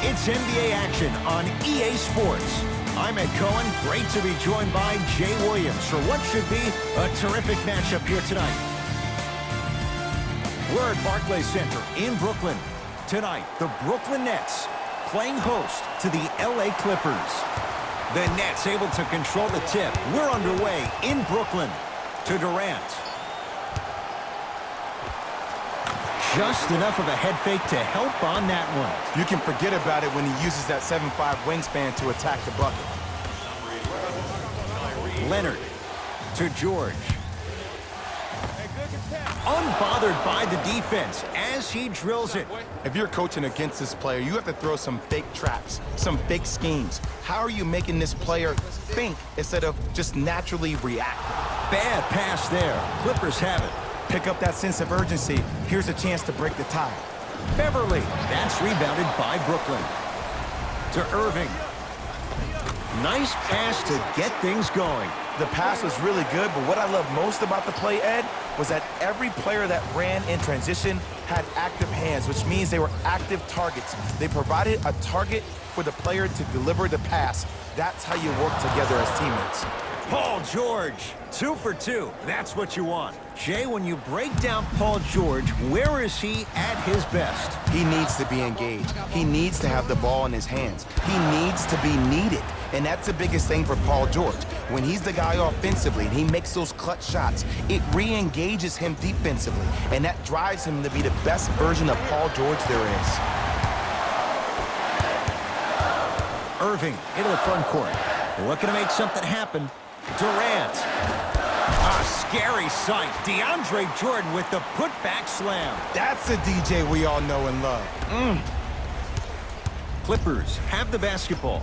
It's NBA action on EA Sports. I'm Ed Cohen. Great to be joined by Jay Williams for what should be a terrific matchup here tonight. We're at Barclays Center in Brooklyn. Tonight, the Brooklyn Nets playing host to the LA Clippers. The Nets able to control the tip. We're underway in Brooklyn. To Durant. Just enough of a head fake to help on that one. You can forget about it when he uses that 7'5" wingspan to attack the bucket. Leonard to George. Unbothered by the defense as he drills it. If you're coaching against this player, you have to throw some fake traps, some fake schemes. How are you making this player think instead of just naturally react? Bad pass there. Clippers have it. Pick up that sense of urgency. Here's a chance to break the tie. Beverly. That's rebounded by Brooklyn. To Irving. Nice pass to get things going. The pass was really good, but what I love most about the play, Ed, was that every player that ran in transition had active hands, which means they were active targets. They provided a target for the player to deliver the pass. That's how you work together as teammates. Paul George, 2 for 2. That's what you want. Jay, when you break down Paul George, where is he at his best? He needs to be engaged. He needs to have the ball in his hands. He needs to be needed. And that's the biggest thing for Paul George. When he's the guy offensively and he makes those clutch shots, it re-engages him defensively. And that drives him to be the best version of Paul George there is. Irving into the front court. Looking to make something happen. Durant. A scary sight. DeAndre Jordan with the putback slam. That's the DJ we all know and love. Clippers have the basketball.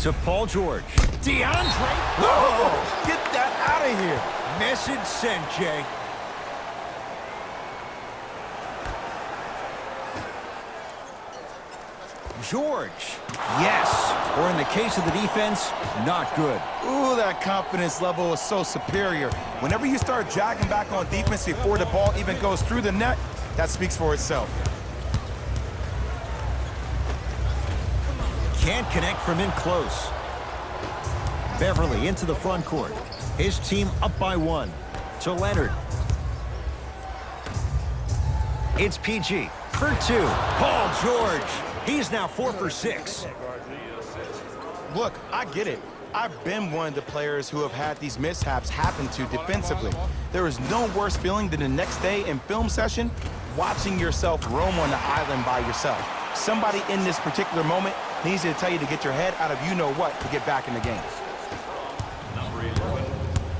To Paul George. DeAndre. Whoa! Get that out of here. Message sent, Jay. George. Yes. Or in the case of the defense, not good. Ooh, that confidence level is so superior. Whenever you start jogging back on defense before the ball even goes through the net, that speaks for itself. Can't connect from in close. Beverly into the front court. His team up by 1. To Leonard. It's PG for 2. Paul George. He's now 4 for 6. Look, I get it. I've been one of the players who have had these mishaps happen to defensively. There is no worse feeling than the next day in film session watching yourself roam on the island by yourself. Somebody in this particular moment needs to tell you to get your head out of you-know-what to get back in the game. Number 11,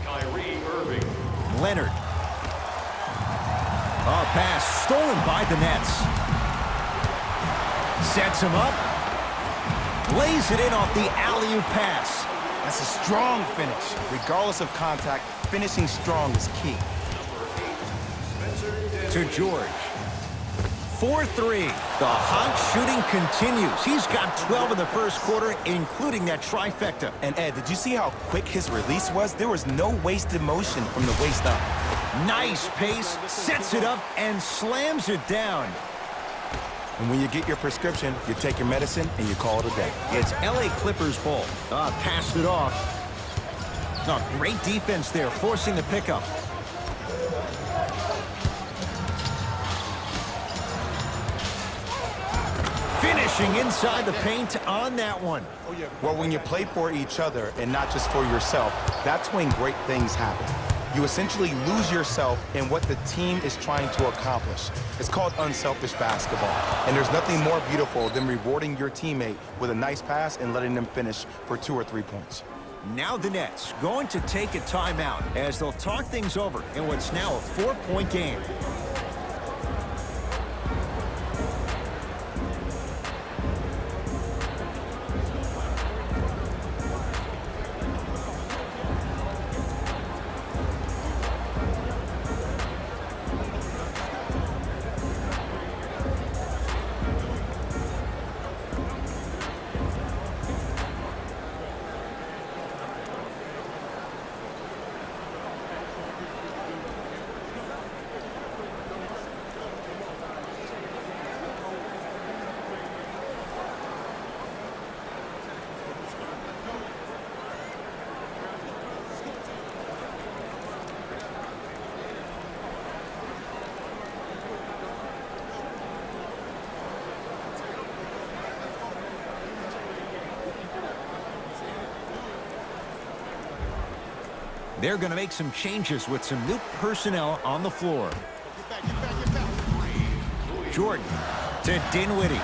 Kyrie Irving. Leonard. A pass stolen by the Nets. Sets him up. Lays it in off the alley-oop pass. That's a strong finish. Regardless of contact, finishing strong is key. To George. 4-3. The hot shooting continues. He's got 12 in the first quarter, including that trifecta. And Ed, did you see how quick his release was? There was no wasted motion from the waist up. Nice pace, sets it up, and slams it down. And when you get your prescription, you take your medicine and you call it a day. It's LA Clippers ball. Passed it off. Great defense there, forcing the pickup. Finishing inside the paint on that one. Well, when you play for each other and not just for yourself, that's when great things happen. You essentially lose yourself in what the team is trying to accomplish. It's called unselfish basketball. And there's nothing more beautiful than rewarding your teammate with a nice pass and letting them finish for 2 or 3 points. Now the Nets going to take a timeout as they'll talk things over in what's now a 4-point game. They're going to make some changes with some new personnel on the floor. Jordan to Dinwiddie.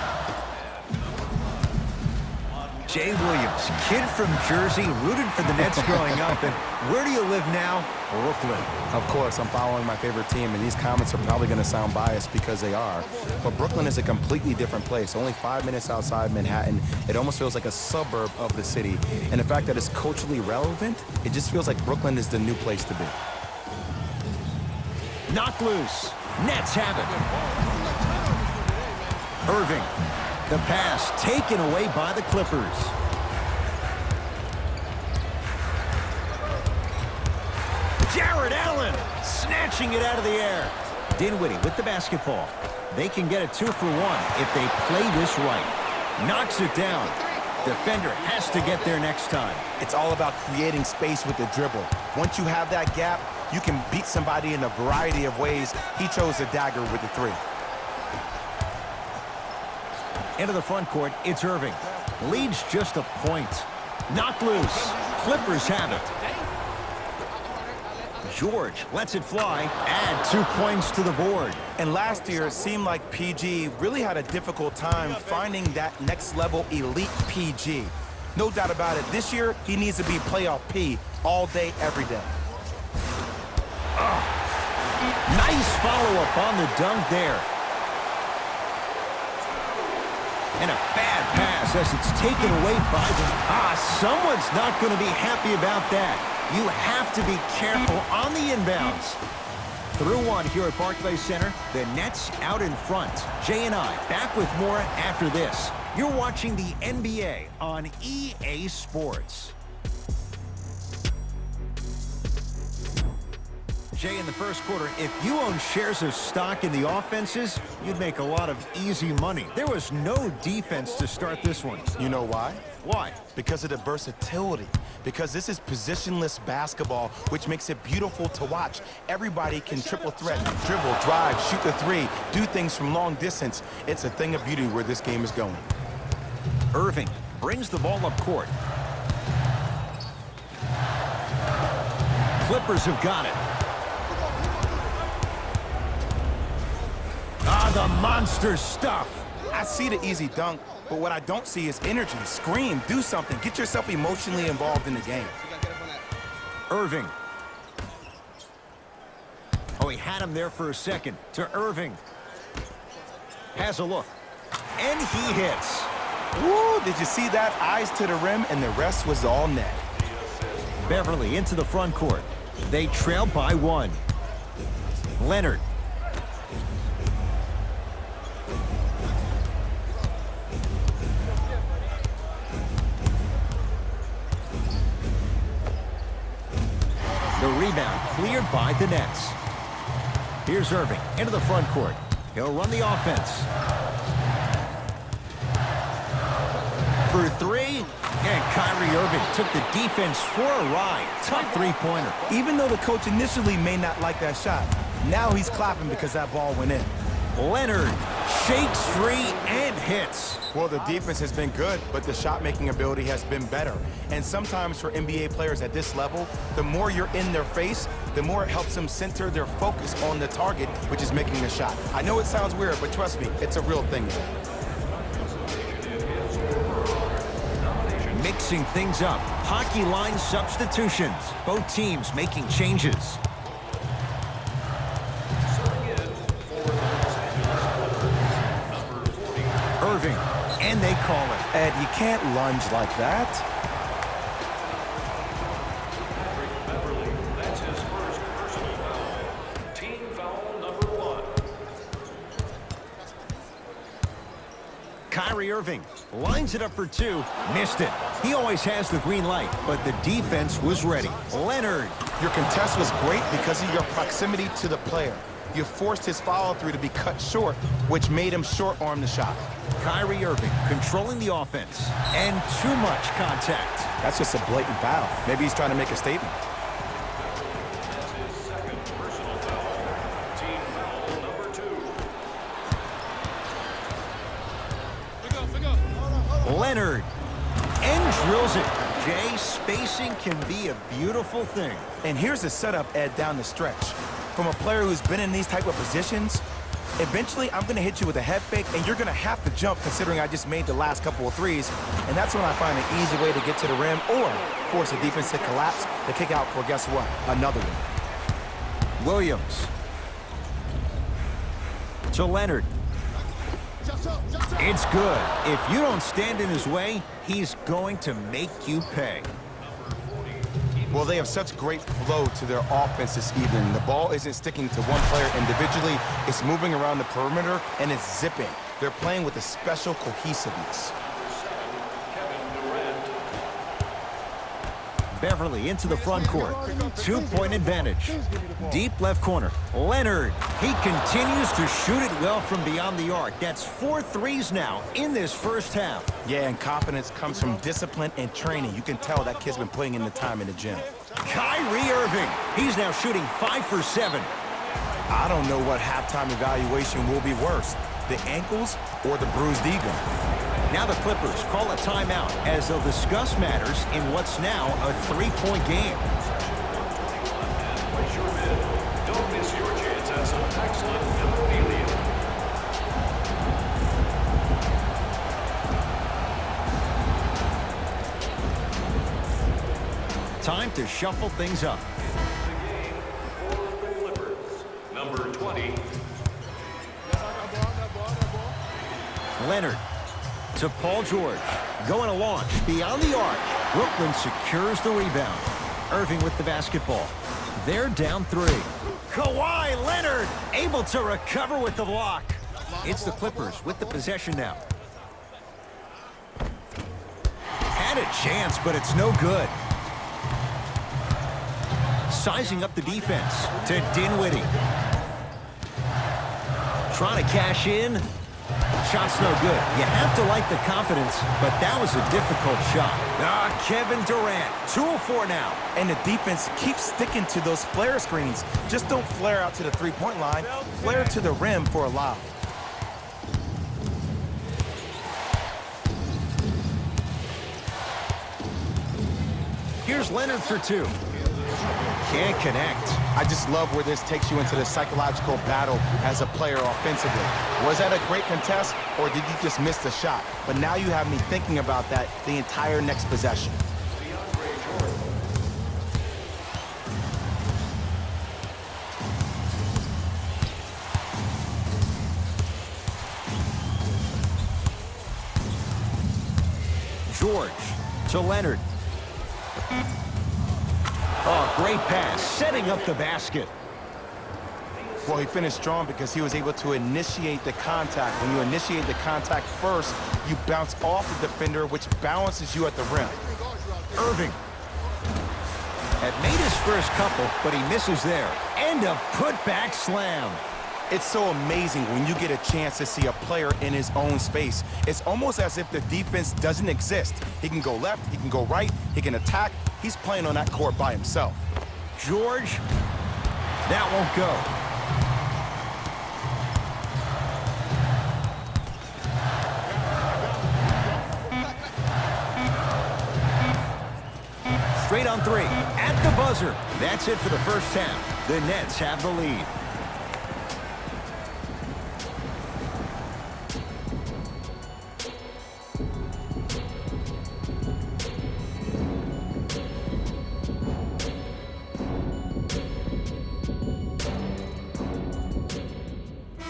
Jay Williams, kid from Jersey, rooted for the Nets growing up. And where do you live now? Brooklyn. Of course, I'm following my favorite team, and these comments are probably going to sound biased because they are. But Brooklyn is a completely different place. Only 5 minutes outside Manhattan. It almost feels like a suburb of the city. And the fact that it's culturally relevant, it just feels like Brooklyn is the new place to be. Knock loose. Nets have it. Irving. The pass taken away by the Clippers. Jared Allen snatching it out of the air. Dinwiddie with the basketball. They can get a 2 for 1 if they play this right. Knocks it down. Defender has to get there next time. It's all about creating space with the dribble. Once you have that gap, you can beat somebody in a variety of ways. He chose the dagger with the 3. Into the front court, it's Irving. Leads just a point. Knocked loose. Clippers have it. George lets it fly. Add 2 points to the board. And last year, it seemed like PG really had a difficult time finding that next-level elite PG. No doubt about it, this year, he needs to be playoff P all day, every day. Nice follow-up on the dunk there. And a bad pass as it's taken away by them. Someone's not going to be happy about that. You have to be careful on the inbounds. Through one here at Barclays Center. The Nets out in front. Jay and I back with more after this. You're watching the NBA on EA Sports. Jay, in the first quarter, if you own shares of stock in the offenses, you'd make a lot of easy money. There was no defense to start this one. You know why? Why? Because of the versatility. Because this is positionless basketball, which makes it beautiful to watch. Everybody can triple threat, dribble, drive, shoot the 3, do things from long distance. It's a thing of beauty where this game is going. Irving brings the ball up court. Clippers have got it. The monster stuff. I see the easy dunk, but what I don't see is energy. Scream, do something. Get yourself emotionally involved in the game. Irving. Oh, he had him there for a second. To Irving. Has a look. And he hits. Woo, did you see that? Eyes to the rim, and the rest was all net. Beverly into the front court. They trail by 1. Leonard. The rebound cleared by the Nets. Here's Irving into the front court. He'll run the offense. For 3, and Kyrie Irving took the defense for a ride. Tough 3-pointer. Even though the coach initially may not like that shot, now he's clapping because that ball went in. Leonard shakes free and hits. Well, the defense has been good, but the shot-making ability has been better. And sometimes for NBA players at this level, the more you're in their face, the more it helps them center their focus on the target, which is making the shot. I know it sounds weird, but trust me, it's a real thing. Mixing things up. Hockey line substitutions. Both teams making changes. Irving, and they call it. Ed, you can't lunge like that. Beverly, that's his first personal foul. Team foul number 1. Kyrie Irving lines it up for 2. Missed it. He always has the green light, but the defense was ready. Leonard. Your contest was great because of your proximity to the player. You forced his follow-through to be cut short, which made him short-arm the shot. Kyrie Irving controlling the offense. And too much contact. That's just a blatant foul. Maybe he's trying to make a statement. That's his second personal foul. Team foul number 2. Leonard. And drills it. Jay, spacing can be a beautiful thing. And here's the setup, Ed, down the stretch. From a player who's been in these type of positions, eventually I'm going to hit you with a head fake, and you're going to have to jump considering I just made the last couple of threes. And that's when I find an easy way to get to the rim or force the defense to collapse to kick out for, guess what, another one. Williams. To Leonard. It's good. If you don't stand in his way, he's going to make you pay. Well, they have such great flow to their offense this evening. The ball isn't sticking to one player individually. It's moving around the perimeter, and it's zipping. They're playing with a special cohesiveness. Beverly into the front court. 2-point advantage. Deep left corner. Leonard. He continues to shoot it well from beyond the arc. That's 4 threes now in this first half. Yeah, and confidence comes from discipline and training. You can tell that kid's been putting in the time in the gym. Kyrie Irving. He's now shooting 5 for 7. I don't know what halftime evaluation will be worse, the ankles or the bruised ego. Now the Clippers call a timeout as they'll discuss matters in what's now a 3-point game. Place your bid. Don't miss your chance at some excellent memorabilia. Time to shuffle things up. The game for the Clippers. Number 20. Leonard to Paul George. Going to launch beyond the arc. Brooklyn secures the rebound. Irving with the basketball. They're down 3. Kawhi Leonard able to recover with the block. It's the Clippers with the possession now. Had a chance, but it's no good. Sizing up the defense to Dinwiddie. Trying to cash in. Shot's no good. You have to like the confidence, but that was a difficult shot. Kevin Durant, 2 of 4 now. And the defense keeps sticking to those flare screens. Just don't flare out to the three-point line. Flare to the rim for a lob. Here's Leonard for 2. Can't connect. I just love where this takes you into the psychological battle as a player offensively. Was that a great contest, or did you just miss the shot? But now you have me thinking about that the entire next possession. George to Leonard. Oh, great pass, setting up the basket. Well, he finished strong because he was able to initiate the contact. When you initiate the contact first, you bounce off the defender, which balances you at the rim. Irving had made his first couple, but he misses there. And a putback slam. It's so amazing when you get a chance to see a player in his own space. It's almost as if the defense doesn't exist. He can go left, he can go right, he can attack. He's playing on that court by himself. George, that won't go. Straight on 3, at the buzzer. That's it for the first half. The Nets have the lead.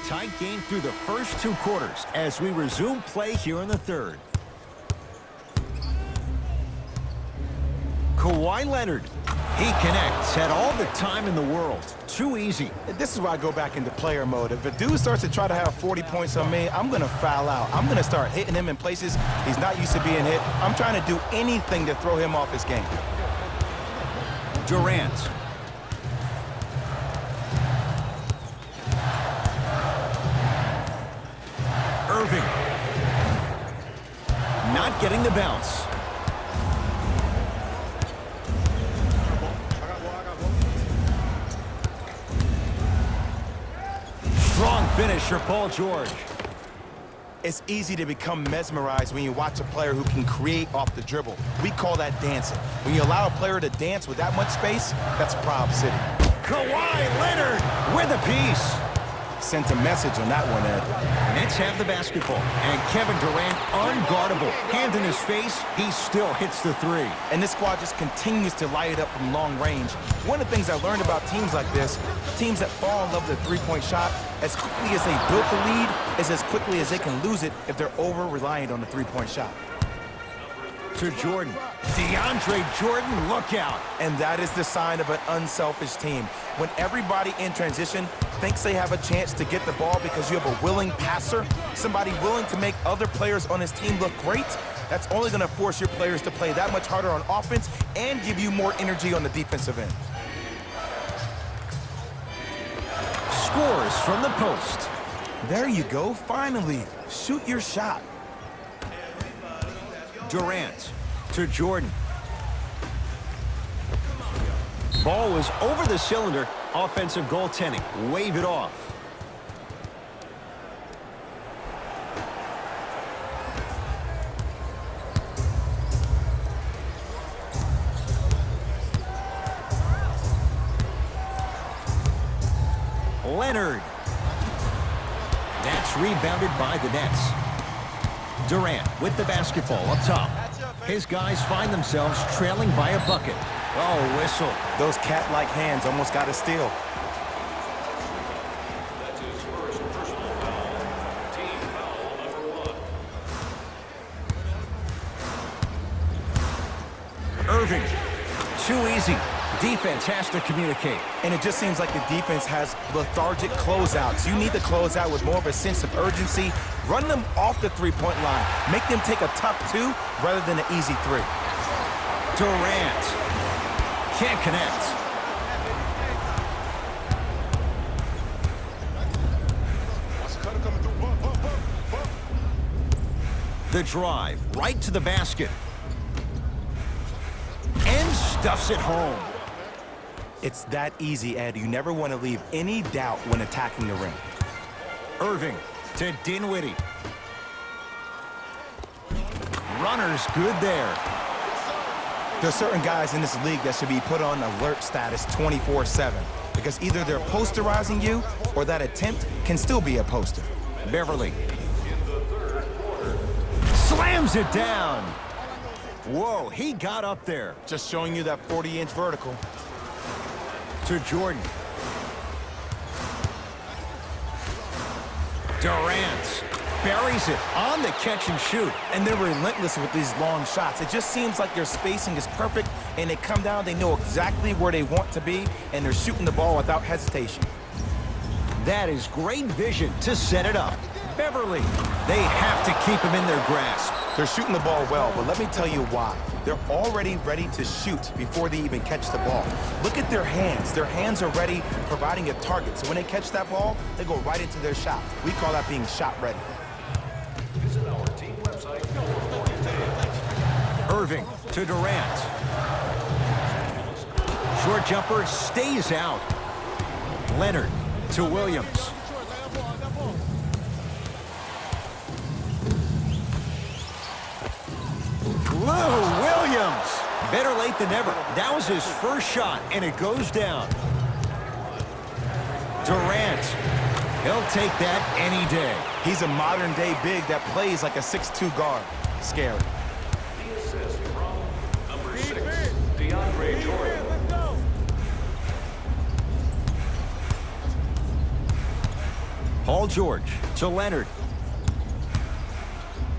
Tight game through the first 2 quarters as we resume play here in the third. Kawhi Leonard. He connects, had all the time in the world. Too easy. This is why I go back into player mode. If a dude starts to try to have 40 points on me, I'm going to foul out. I'm going to start hitting him in places he's not used to being hit. I'm trying to do anything to throw him off his game. Durant. Irving. Not getting the bounce. Strong finish for Paul George. It's easy to become mesmerized when you watch a player who can create off the dribble. We call that dancing. When you allow a player to dance with that much space, that's Prob City. Kawhi Leonard with a piece. Sent a message on that one, Ed. Nets have the basketball, and Kevin Durant unguardable. Hand in his face, he still hits the three. And this squad just continues to light it up from long range. One of the things I learned about teams like this, teams that fall in love with a three-point shot, as quickly as they built the lead, is as quickly as they can lose it if they're over-reliant on the three-point shot. To Jordan. DeAndre Jordan, look out. And that is the sign of an unselfish team. When everybody in transition thinks they have a chance to get the ball because you have a willing passer, somebody willing to make other players on his team look great, that's only going to force your players to play that much harder on offense and give you more energy on the defensive end. Scores from the post. There you go, finally. Shoot your shot. Durant to Jordan. Ball was over the cylinder. Offensive goaltending. Wave it off. Leonard. That's rebounded by the Nets. Durant with the basketball up top. His guys find themselves trailing by a bucket. Oh, whistle. Those cat-like hands almost got a steal. That's his first personal foul. Team foul number 1. Irving. Too easy. Defense has to communicate. And it just seems like the defense has lethargic closeouts. You need to close out with more of a sense of urgency. Run them off the three-point line. Make them take a tough two rather than an easy three. Durant. Can't connect. The drive right to the basket. And stuffs it home. It's that easy, Ed. You never want to leave any doubt when attacking the rim. Irving to Dinwiddie. Runner's good there. There's certain guys in this league that should be put on alert status 24/7 because either they're posterizing you or that attempt can still be a poster. Beverly. Slams it down. Whoa, he got up there. Just showing you that 40-inch vertical. To Jordan. Durant buries it on the catch and shoot. And they're relentless with these long shots. It just seems like their spacing is perfect, and they come down, they know exactly where they want to be, and they're shooting the ball without hesitation. That is great vision to set it up. Beverly, they have to keep him in their grasp. They're shooting the ball well, but let me tell you why. They're already ready to shoot before they even catch the ball. Look at their hands. Their hands are ready, providing a target. So when they catch that ball, they go right into their shot. We call that being shot ready. Visit our team website for more details. Irving to Durant. Short jumper stays out. Leonard to Williams. Lou Williams. Better late than never. That was his first shot, and it goes down. Durant. He'll take that any day. He's a modern-day big that plays like a 6'2" guard. Scary. The assist from number 6, DeAndre Jordan. Paul George to Leonard.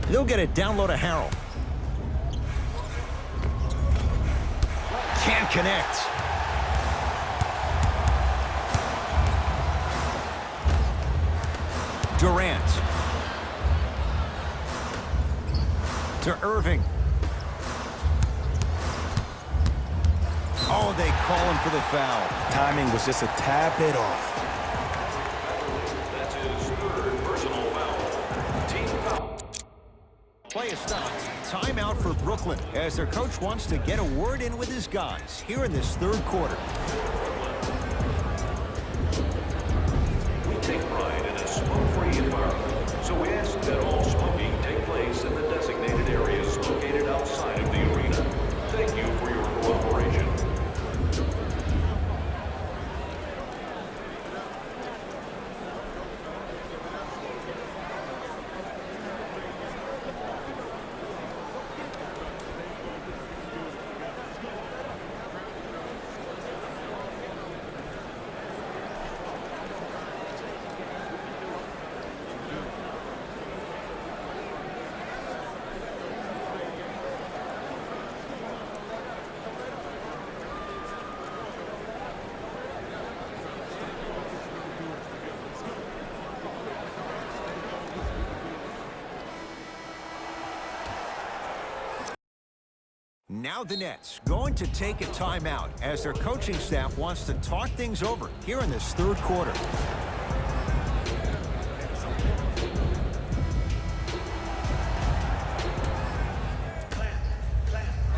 He'll get it down low to Harrell. Can't connect. Durant. To Irving. Oh, they call him for the foul. Timing was just a tad bit off. That's his third personal foul. Team foul. Play is stopped. Timeout for Brooklyn as their coach wants to get a word in with his guys here in this third quarter. We take pride in a smoke-free environment, so we ask that all now the Nets going to take a timeout as their coaching staff wants to talk things over here in this third quarter.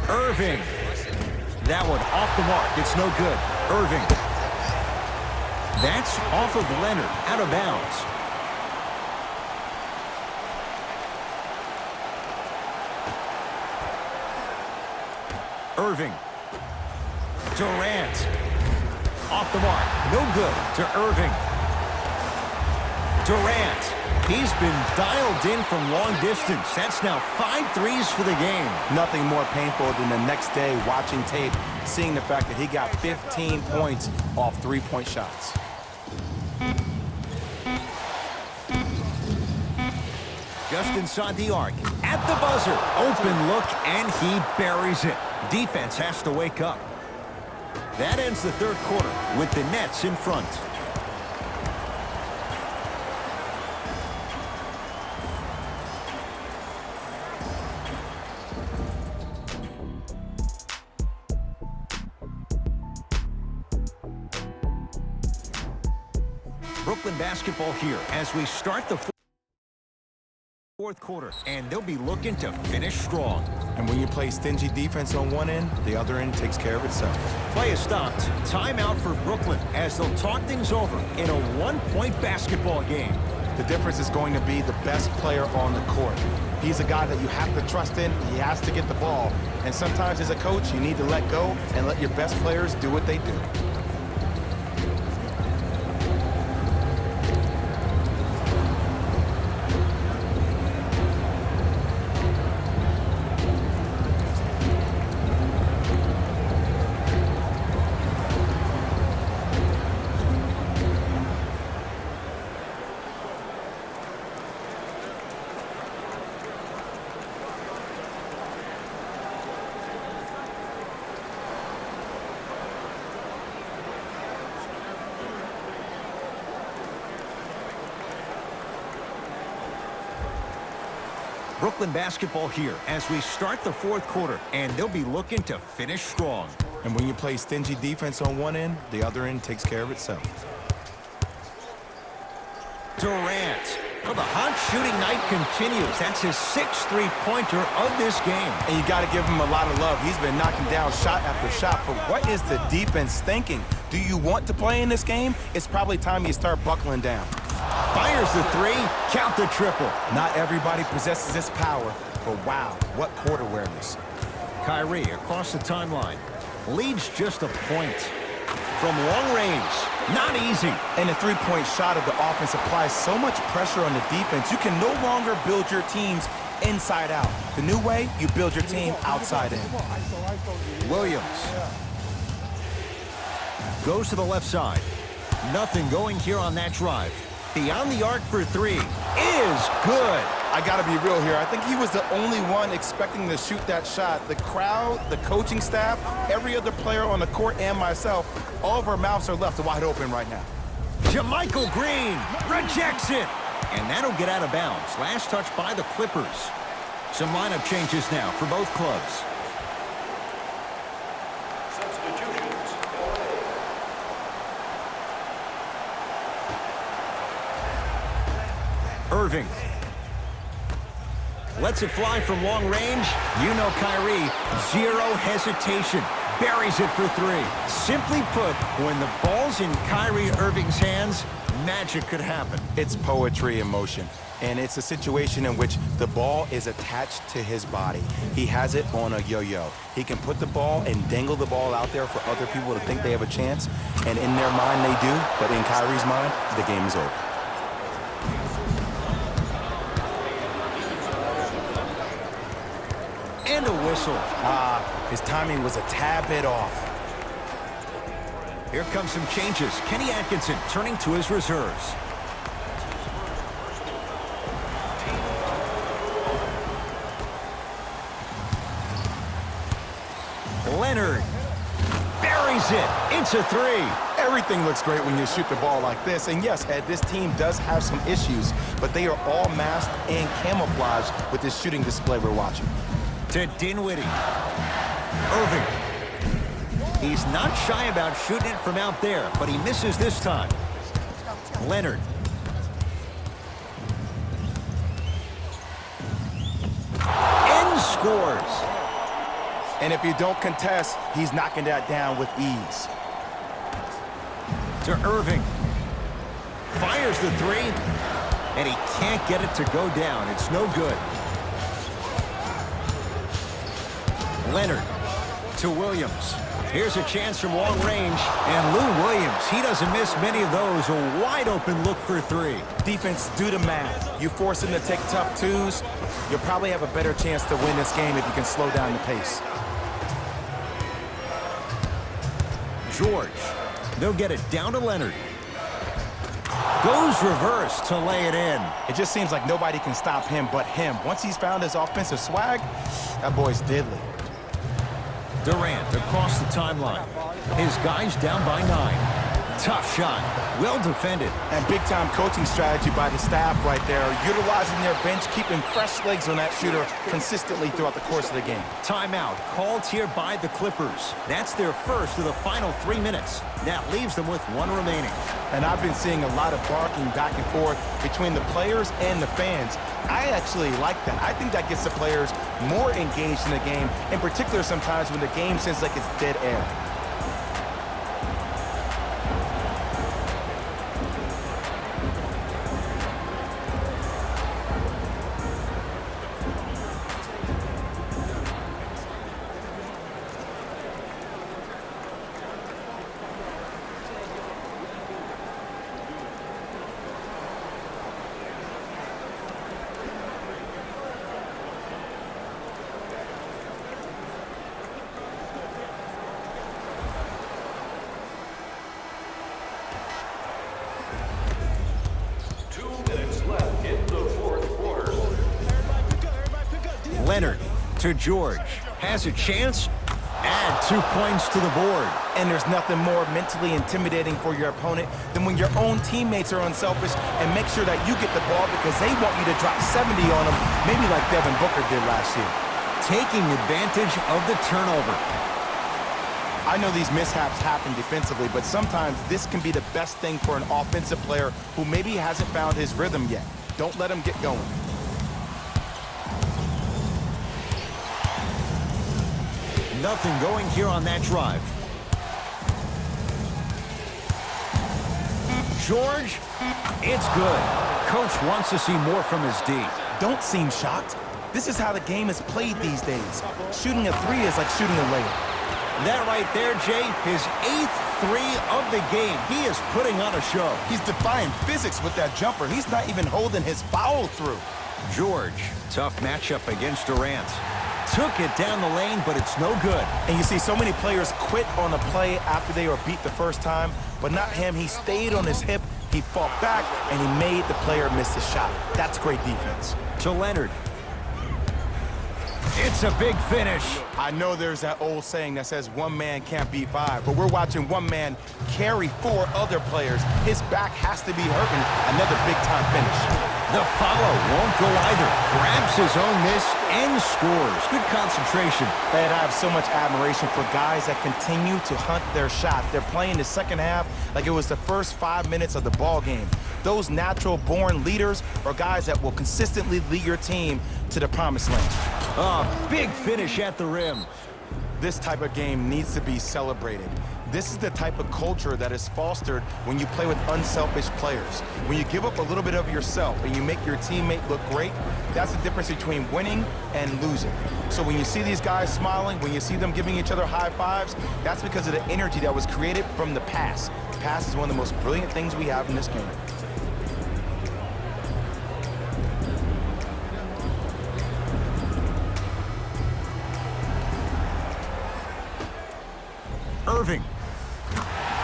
Irving. That one off the mark. It's no good. Irving. That's off of Leonard, out of bounds. Irving. Durant. Off the mark. No good to Irving. Durant. He's been dialed in from long distance. That's now 5 threes for the game. Nothing more painful than the next day watching tape, seeing the fact that he got 15 points off three-point shots. Just inside the arc. At the buzzer. Open look, and he buries it. Defense has to wake up. That ends the third quarter with the Nets in front. Brooklyn basketball here as we start the fourth quarter, and they'll be looking to finish strong. And when you play stingy defense on one end, the other end takes care of itself. Play is stopped. Timeout for Brooklyn as they'll talk things over in a one-point basketball game. The difference is going to be the best player on the court. He's a guy that you have to trust in. He has to get the ball. And sometimes as a coach, you need to let go and let your best players do what they do. Brooklyn basketball here as we start the fourth quarter, and they'll be looking to finish strong. And when you play stingy defense on one end, the other end takes care of itself. Durant. Well, the hot shooting night continues. That's his 6th three-pointer of this game. And you got to give him a lot of love. He's been knocking down shot after shot. But what is the defense thinking? Do you want to play in this game? It's probably time you start buckling down. Fires the three. Count the triple. Not everybody possesses this power, but wow, what court awareness. Kyrie across the timeline. Leads just a point. From long range. Not easy. And the three-point shot of the offense applies so much pressure on the defense, you can no longer build your teams inside out. The new way, you build your team outside in. Williams. Goes to the left side. Nothing going here on that drive. Beyond the arc for three is good. I got to be real here. I think he was the only one expecting to shoot that shot. The crowd, the coaching staff, every other player on the court, and myself, all of our mouths are left wide open right now. JaMychal Green rejects it. And that'll get out of bounds. Last touch by the Clippers. Some lineup changes now for both clubs. Substitutions. Irving. Lets it fly from long range. You know Kyrie, zero hesitation. Buries it for three. Simply put, when the ball's in Kyrie Irving's hands, magic could happen. It's poetry in motion. And it's a situation in which the ball is attached to his body. He has it on a yo-yo. He can put the ball and dangle the ball out there for other people to think they have a chance. And in their mind, they do. But in Kyrie's mind, the game is over. And a whistle. His timing was a tad bit off. Here comes some changes. Kenny Atkinson turning to his reserves. Leonard buries it. It's a three. Everything looks great when you shoot the ball like this. And yes, Ed, this team does have some issues, but they are all masked and camouflaged with this shooting display we're watching. To Dinwiddie. Irving. He's not shy about shooting it from out there, but he misses this time. Leonard. And scores. And if you don't contest, he's knocking that down with ease. To Irving. Fires the three. And he can't get it to go down. It's no good. Leonard to Williams. Here's a chance from long range. And Lou Williams, he doesn't miss many of those. A wide open look for three. Defense, do the math. You force him to take tough twos, you'll probably have a better chance to win this game if you can slow down the pace. George. They'll get it down to Leonard. Goes reverse to lay it in. It just seems like nobody can stop him but him. Once he's found his offensive swag, that boy's deadly. Durant across the timeline. His guys down by 9. Tough shot. Well defended. And big-time coaching strategy by the staff right there, utilizing their bench, keeping fresh legs on that shooter consistently throughout the course of the game. Timeout called here by the Clippers. That's their first of the final 3 minutes. That leaves them with 1 remaining. And I've been seeing a lot of barking back and forth between the players and the fans. I actually like that. I think that gets the players more engaged in the game, in particular sometimes when the game seems like it's dead air. Leonard to George. Has a chance. Add 2 points to the board. And there's nothing more mentally intimidating for your opponent than when your own teammates are unselfish and make sure that you get the ball because they want you to drop 70 on them, maybe like Devin Booker did last year. Taking advantage of the turnover. I know these mishaps happen defensively, but sometimes this can be the best thing for an offensive player who maybe hasn't found his rhythm yet. Don't let him get going. Nothing going here on that drive. George, it's good. Coach wants to see more from his D. Don't seem shocked. This is how the game is played these days. Shooting a 3 is like shooting a layup. That right there, Jay, his 8th 3 of the game. He is putting on a show. He's defying physics with that jumper. He's not even holding his foul through. George, tough matchup against Durant. Took it down the lane, but it's no good. And you see so many players quit on a play after they were beat the first time, but not him. He stayed on his hip, he fought back, and he made the player miss the shot. That's great defense. To Leonard. It's a big finish. I know there's that old saying that says 1 man can't beat 5, but we're watching 1 man carry 4 other players. His back has to be hurting. Another big-time finish. The follow won't go either. Grabs his own miss and scores. Good concentration. And I have so much admiration for guys that continue to hunt their shot. They're playing the second half like it was the first 5 minutes of the ball game. Those natural-born leaders are guys that will consistently lead your team to the promised land. Oh, big finish at the rim. This type of game needs to be celebrated. This is the type of culture that is fostered when you play with unselfish players. When you give up a little bit of yourself and you make your teammate look great, that's the difference between winning and losing. So when you see these guys smiling, when you see them giving each other high fives, that's because of the energy that was created from the pass. The pass is one of the most brilliant things we have in this game. Irving.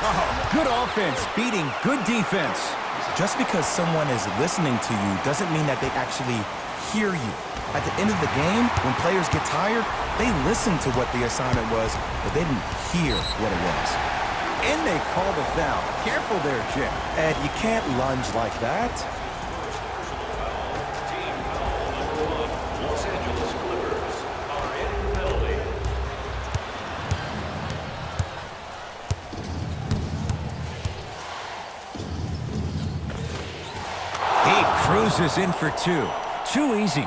Oh, good offense, beating good defense. Just because someone is listening to you doesn't mean that they actually hear you. At the end of the game, when players get tired, they listen to what the assignment was, but they didn't hear what it was. And they call the foul. Careful there, Jim. Ed, you can't lunge like that. Los Angeles Clippers are in penalty. cruises in for two. Too easy.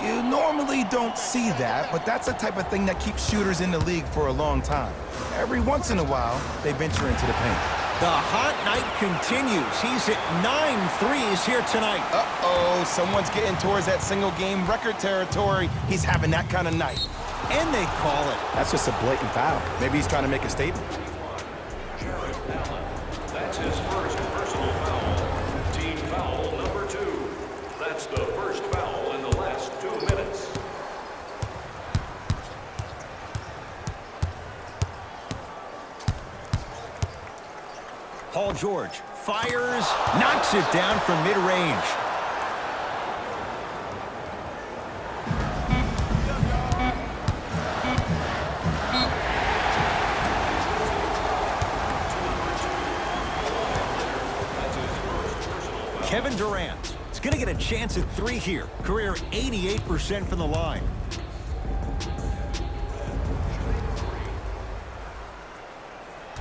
You normally don't see that, but that's the type of thing that keeps shooters in the league for a long time. Every once in a while, they venture into the paint. The hot night continues. He's hit 9 threes here tonight. Uh-oh, someone's getting towards that single-game record territory. He's having that kind of night. And they call it. That's just a blatant foul. Maybe he's trying to make a statement. Jared Allen. That's his first personal foul. Team foul number 2. That's the first foul in the last 2 minutes. Paul George fires, knocks it down from mid-range. Kevin Durant is going to get a chance at 3 here. Career 88% from the line.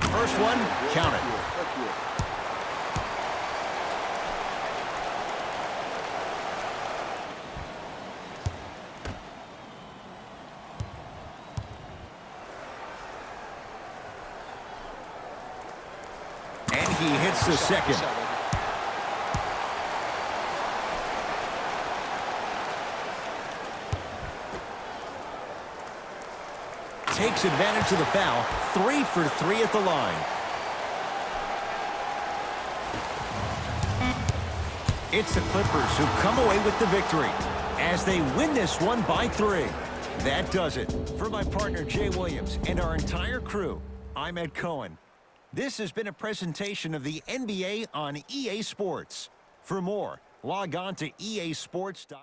First one, count it. And he hits the second. Takes advantage of the foul. 3 for 3 at the line. It's the Clippers who come away with the victory as they win this one by 3. That does it. For my partner Jay Williams and our entire crew, I'm Ed Cohen. This has been a presentation of the NBA on EA Sports. For more, log on to easports.com.